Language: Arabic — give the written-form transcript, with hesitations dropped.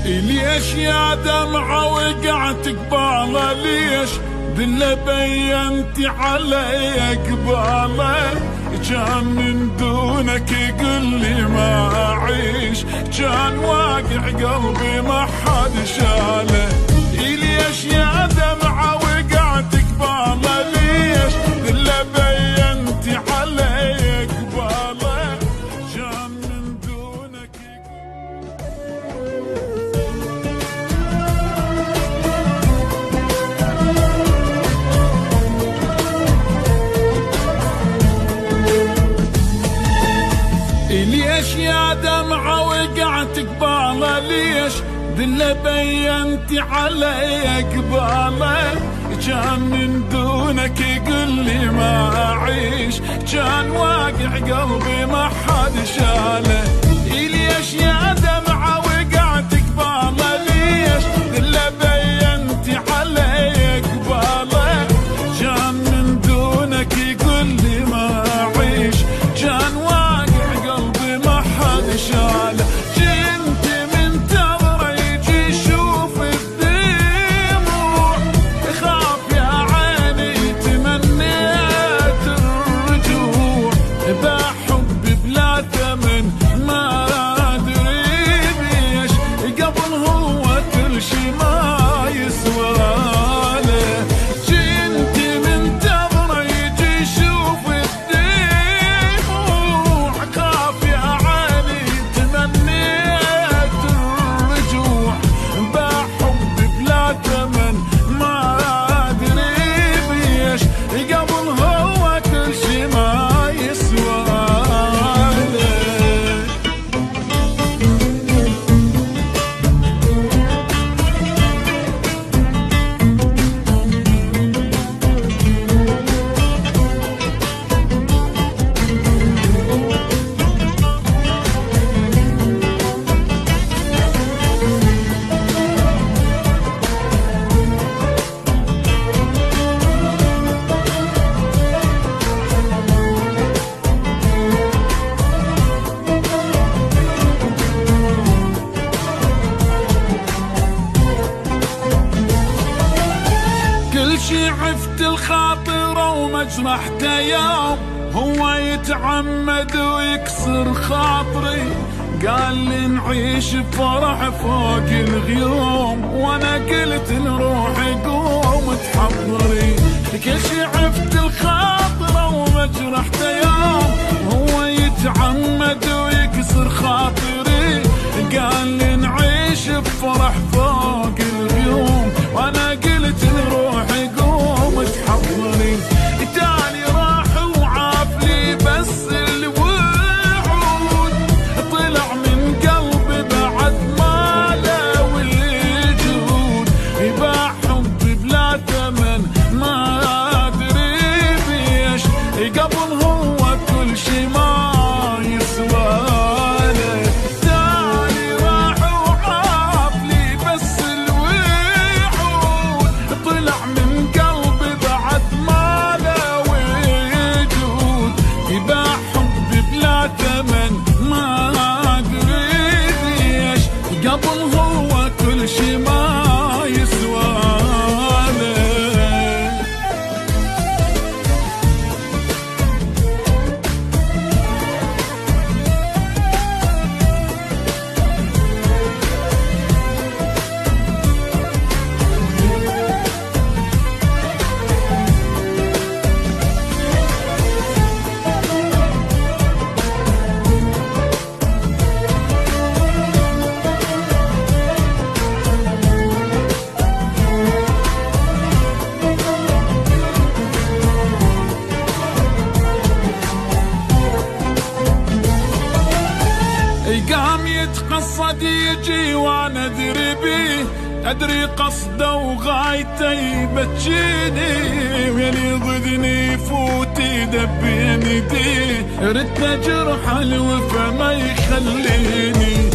ليش يا دمعة وقعت قباله؟ ليش دله بينتي علي قباله؟ كان من دونك يقول لي ما أعيش، كان واقع قلبي ما حد شاله. ليش يا دمعة وقعت قباله؟ ليش دله بينتي علي قباله؟ كان من دونك ليش يا دمعة وقعت قباله؟ ليش دله بينتي علي قباله؟ كان من دونك يقول لي ما أعيش، كان واقع قلبي ما حد شاله. ليش يا دمعة وقعت قباله؟ ليش دله بينتي علي قباله؟ كان من دونك يقول لي ما أعيش، كان واقع قلبي ما حد شاله. كنت منتظره يجي يشوف الدموع، خاف يا عيني تمنيت الرجوع، بحب بلا ثمن ما ادري بيش، قبل هو كل شي ما يسوى له. كنت منتظره يجي يشوف الدموع، خاف يا عيني تمنيت الرجوع، بحب بلا ثمن ما ادري بيش، قبل هو كل شي ما يسوى له. كل شي عفت الخاطر ومجرحته يوم، هو يتعمد ويكسر خاطري، قال لي نعيش فرح فوق الغيوم، وانا قلت لروحي قوم تحضري. كل شي عفت الخاطر ومجرحته يوم، هو يتعمد ويكسر خاطري، قال لي نعيش بفرح فوق الغيوم، وانا قلت لروحي قوم تحضري. تالي راح وعاف لي بس الوعود، طلع من قلبي بعد ما له وجود، يباع حبي بلا ثمن ما ادري بيش، قبل هو كل شي ما يسوى له. تالي راح وعاف لي بس الوعود، طلع من قلبي بعد ما له وجود، يباع حبي بلا ثمن ما ادري بيش، قبل هو كل شي ما يسوى له. قام يتقصد يجي وانا ادري بيه، ادري قصده وغايته يبتشيني، وين يضدني يفوت يدبين يديه، ردت جرح الوفا ما يخليني.